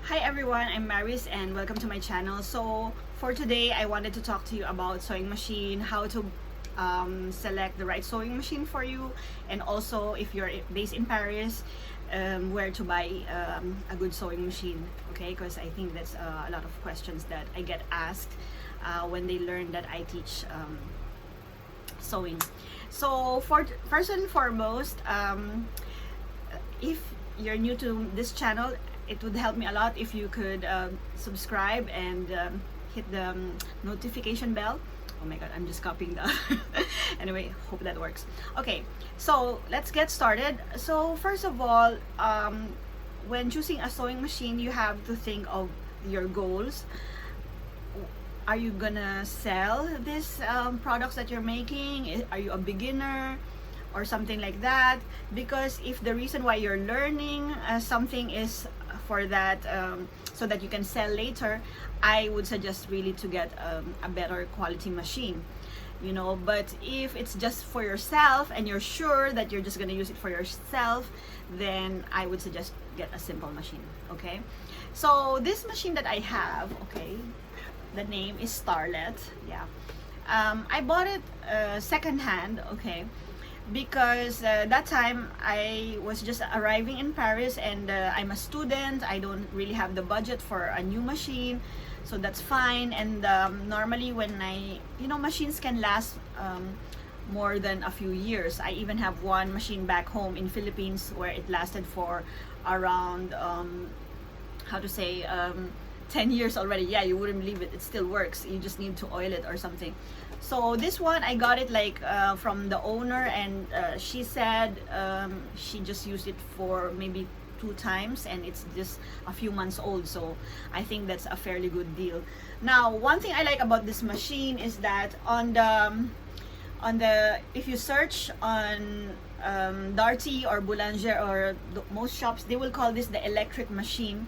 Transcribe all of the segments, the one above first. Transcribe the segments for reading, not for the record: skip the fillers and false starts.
Hi everyone, I'm Maris and welcome to my channel. So for today, I wanted to talk to you about sewing machine, how to select the right sewing machine for you, and also if you're based in Paris, where to buy a good sewing machine. Okay, because I think that's a lot of questions that I get asked when they learn that I teach sewing. So for first and foremost, if you're new to this channel, it would help me a lot if you could subscribe and hit the notification bell. Oh my god, I'm just copying the anyway, hope that works. Okay, so let's get started. So first of all, when choosing a sewing machine, you have to think of your goals. Are you gonna sell these products that you're making? Are you a beginner or something like that? Because if the reason why you're learning something is for that so that you can sell later, I would suggest really to get a better quality machine, you know. But if it's just for yourself and you're sure that you're just going to use it for yourself, then I would suggest get a simple machine. Okay, so this machine that I have, okay, the name is Starlet. Yeah, I bought it secondhand, okay, because that time I was just arriving in Paris and I'm a student. I don't really have the budget for a new machine, so that's fine. And normally when machines can last more than a few years. I even have one machine back home in Philippines where it lasted for around how to say 10 years already. Yeah, you wouldn't believe it. It still works. You just need to oil it or something. So this one, I got it like from the owner, and she said she just used it for maybe 2 times and it's just a few months old. So I think that's a fairly good deal. Now, one thing I like about this machine is that on the if you search on Darty or Boulanger or most shops, they will call this the electric machine,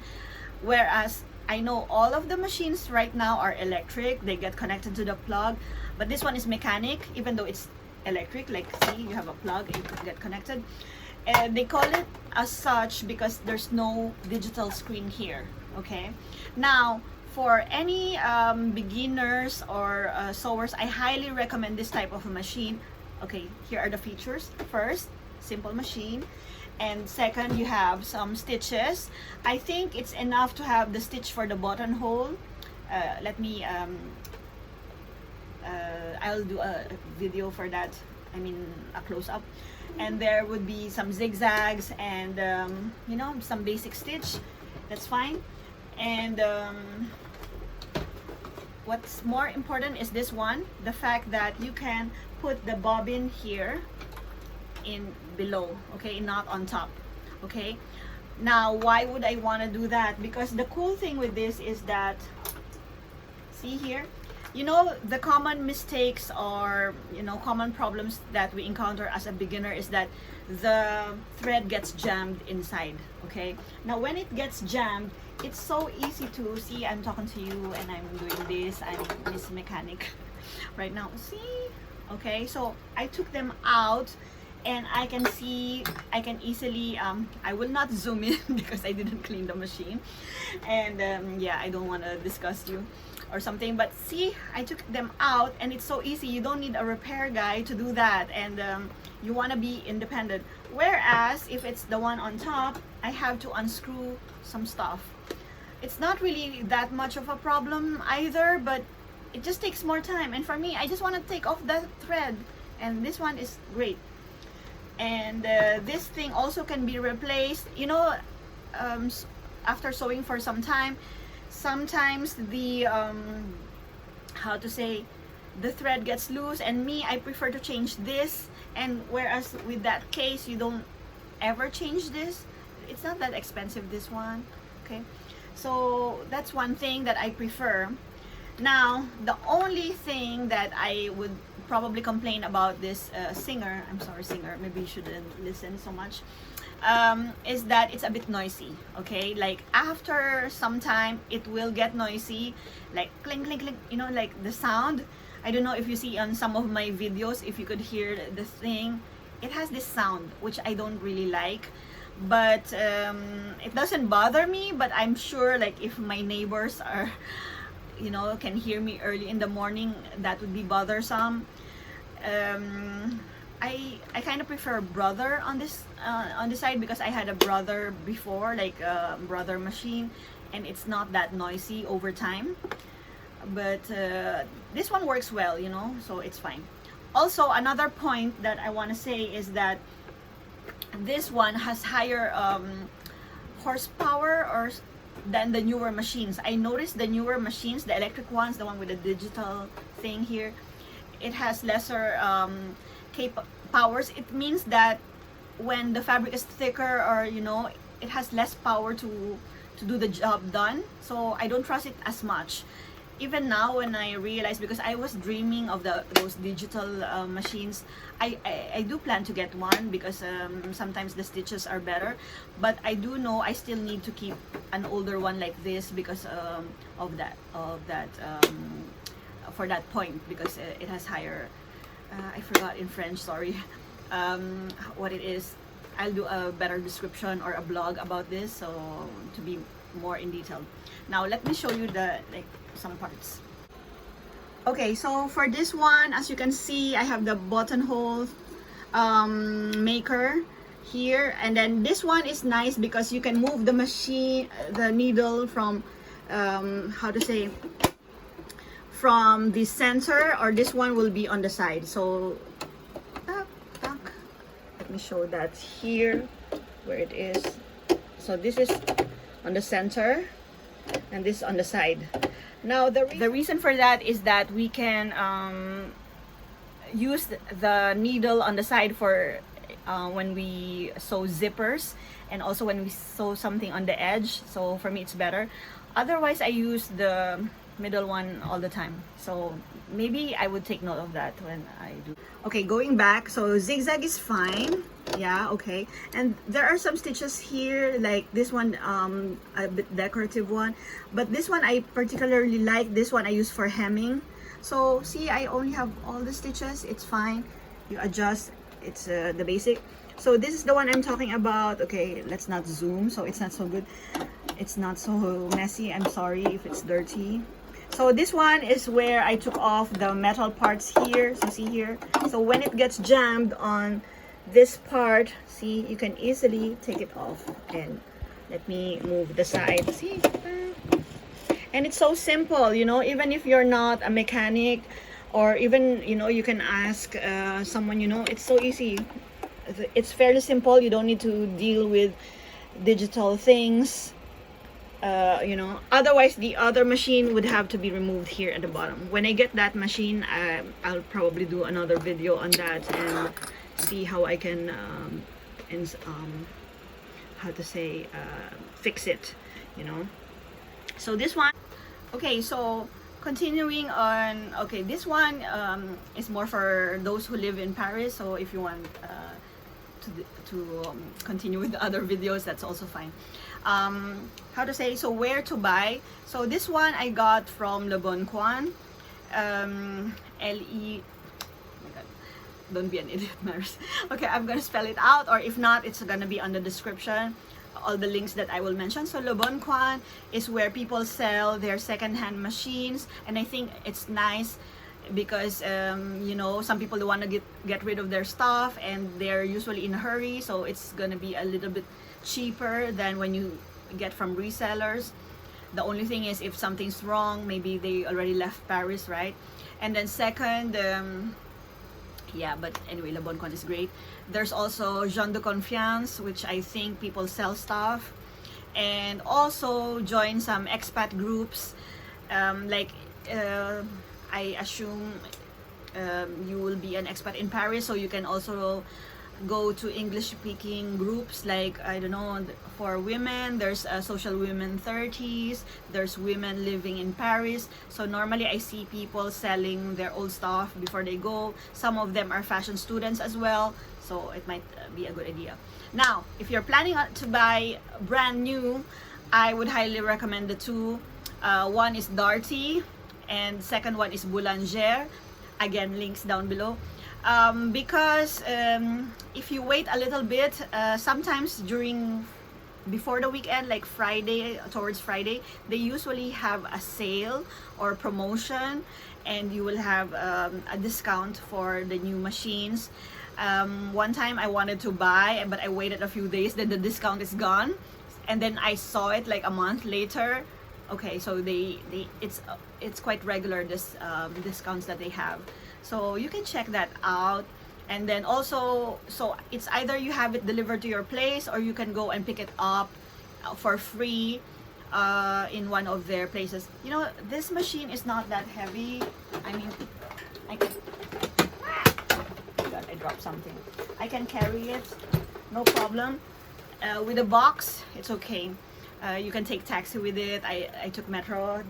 whereas I know all of the machines right now are electric. They get connected to the plug, but this one is mechanic, even though it's electric. Like, see, you have a plug and you can get connected. And they call it as such because there's no digital screen here. Okay, now for any beginners or sewers, I highly recommend this type of a machine. Okay, here are the features. First, simple machine. And second, you have some stitches. I think it's enough to have the stitch for the buttonhole. Let me I'll do a video for that. I mean, a close-up. And there would be some zigzags and some basic stitch. That's fine. And what's more important is this one, the fact that you can put the bobbin here in below, okay, not on top. Okay, now why would I want to do that? Because the cool thing with this is that, see here, the common mistakes or common problems that we encounter as a beginner is that the thread gets jammed inside. Okay, now when it gets jammed, it's so easy to see. I'm talking to you and I'm doing this. I'm Miss Mechanic right now, see. Okay, so I took them out and I can see, I can easily I will not zoom in because I didn't clean the machine, and yeah, I don't want to disgust you or something, but see, I took them out and it's so easy. You don't need a repair guy to do that, and you want to be independent. Whereas if it's the one on top, I have to unscrew some stuff. It's not really that much of a problem either, but it just takes more time, and for me, I just want to take off the thread, and this one is great. And this thing also can be replaced, after sewing for some time. Sometimes the how to say, the thread gets loose, and I prefer to change this. And whereas with that case, you don't ever change this. It's not that expensive, this one. Okay, so that's one thing that I prefer. Now, the only thing that I would probably complain about this singer, I'm sorry, singer, maybe you shouldn't listen so much, is that it's a bit noisy. Okay, like after some time it will get noisy, like clink clink clink, like the sound. I don't know if you see on some of my videos, if you could hear the thing, it has this sound which I don't really like. but it doesn't bother me. But I'm sure, like, if my neighbors are, can hear me early in the morning, that would be bothersome. I kind of prefer brother on this side, because I had a brother before, like a brother machine, and it's not that noisy over time. But this one works well, so it's fine. Also, another point that I want to say is that this one has higher horsepower than the newer machines. I noticed the newer machines, the electric ones, the one with the digital thing here, it has lesser powers. It means that when the fabric is thicker, or it has less power to do the job done. So I don't trust it as much. Even now, when I realize, because I was dreaming of those digital machines, I do plan to get one, because sometimes the stitches are better. But I do know I still need to keep an older one like this, because of that for that point, because it has higher, I forgot in French, sorry, what it is. I'll do a better description or a blog about this, so to be more in detail. Now let me show you some parts. Okay, so for this one, as you can see, I have the buttonhole maker here, and then this one is nice because you can move the needle from from the center, or this one will be on the side. So let me show that here where it is. So this is on the center, and this on the side. Now the reason for that is that we can use the needle on the side for when we sew zippers, and also when we sew something on the edge. So for me it's better. Otherwise I use the middle one all the time, so maybe I would take note of that when I do. Okay, going back, so zigzag is fine. Yeah, okay. And there are some stitches here, like this one, a bit decorative one, but this one I particularly like. This one I use for hemming. So see, I only have all the stitches. It's fine. You adjust. It's the basic. So this is the one I'm talking about. Okay, let's not zoom, so it's not so good. It's not so messy. I'm sorry if it's dirty. So this one is where I took off the metal parts here. So see here. So when it gets jammed on this part, see, you can easily take it off. And let me move the side. See? And it's so simple, even if you're not a mechanic, or even, you can ask someone, it's so easy. It's fairly simple. You don't need to deal with digital things. Otherwise the other machine would have to be removed here at the bottom. When I get that machine, I'll probably do another video on that and see how I can fix it, So this one, okay, so continuing on, okay, this one is more for those who live in Paris. So if you want to continue with the other videos, that's also fine. So where to buy. So this one I got from Le Bon Coin, L-E, oh my god, don't be an idiot, Maris. Okay, I'm gonna spell it out, or if not, it's gonna be on the description, all the links that I will mention. So Le Bon Coin is where people sell their second-hand machines, and I think it's nice because some people want to get rid of their stuff, and they're usually in a hurry, so it's gonna be a little bit cheaper than when you get from resellers. The only thing is, if something's wrong, maybe they already left Paris, right? And then second, yeah, but anyway, Le Bon Coin is great. There's also Jean de Confiance, which I think people sell stuff, and also join some expat groups. I assume you will be an expat in Paris, so you can also go to English-speaking groups, like, I don't know, for women, there's Social Women 30s, there's Women Living in Paris. So normally I see people selling their old stuff before they go. Some of them are fashion students as well, so it might be a good idea. Now, if you're planning to buy brand new, I would highly recommend the two. One is Darty, and second one is Boulanger. Again, links down below. Because if you wait a little bit, sometimes before the weekend, like Friday, towards Friday, they usually have a sale or promotion, and you will have a discount for the new machines. One time I wanted to buy, but I waited a few days, then the discount is gone, and then I saw it like a month later. Okay, so it's quite regular, this discounts that they have, so you can check that out. And then also, so it's either you have it delivered to your place, or you can go and pick it up for free in one of their places. You know, this machine is not that heavy. I mean, I can, God, I dropped something. I can carry it, no problem. With a box, it's okay. You can take taxi with it. I took metro.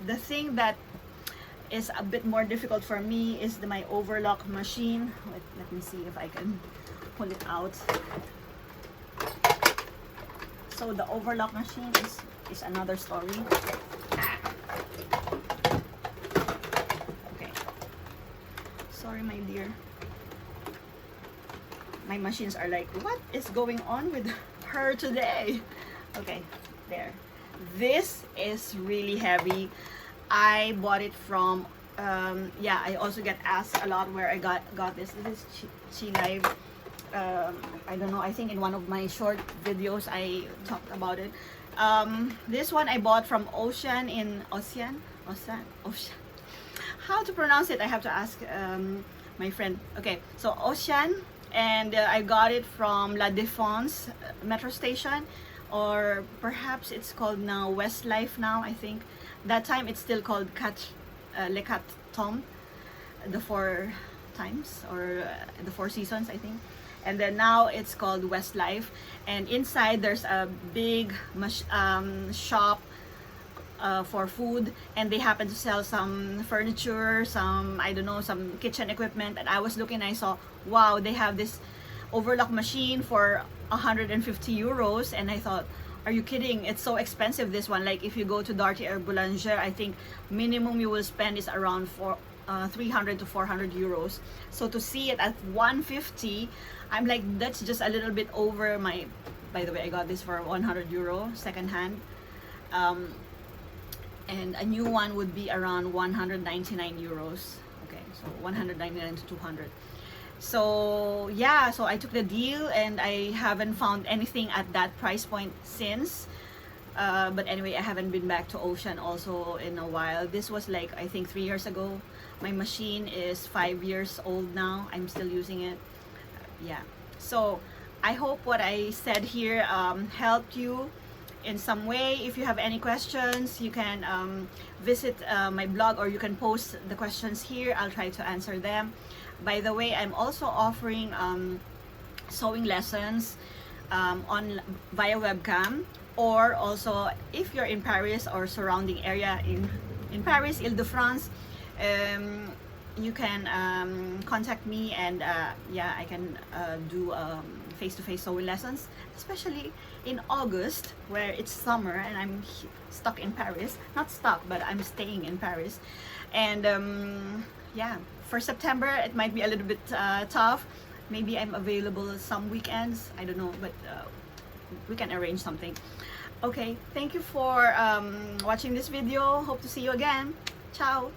The thing that is a bit more difficult for me is my overlock machine. Let me see if I can pull it out. So the overlock machine is another story. Okay, sorry my dear, my machines are like, what is going on with her today? Okay, there. This is really heavy. I bought it from yeah, I also get asked a lot where I got this. This is Chi Live. I don't know, I think in one of my short videos I talked about it. This one I bought from Ocean in Ocean. How to pronounce it? I have to ask my friend. Okay, so Ocean, and I got it from La Défense metro station, or perhaps it's called now Westlife now, I think. That time it's still called Le Quatre Temps, the 4 times, or the 4 seasons, I think. And then now it's called Westlife, and inside there's a big shop for food, and they happen to sell some furniture, some, I don't know, some kitchen equipment. And I was looking, I saw, wow, they have this overlock machine for 150 euros, and I thought, are you kidding? It's so expensive, this one. Like if you go to Darty or Boulanger, I think minimum you will spend is around 300 to 400 euros. So to see it at 150, I'm like, that's just a little bit over my, by the way, I got this for 100 euro second hand. And a new one would be around 199 euros. Okay, so 199 to 200. So yeah, so I took the deal, and I haven't found anything at that price point since. But anyway, I haven't been back to Ocean also in a while. This was like, I think 3 years ago. My machine is 5 years old now. I'm still using it. Yeah, so I hope what I said here helped you in some way. If you have any questions, you can visit my blog, or you can post the questions here. I'll try to answer them. By the way, I'm also offering sewing lessons via webcam, or also if you're in Paris or surrounding area in Paris, Ile-de-France, you can contact me, and yeah, I can do face-to-face sewing lessons, especially in August where it's summer and I'm stuck in Paris. Not stuck, but I'm staying in Paris. And yeah, for September it might be a little bit tough. Maybe I'm available some weekends, I don't know, but we can arrange something. Okay, thank you for watching this video. Hope to see you again. Ciao.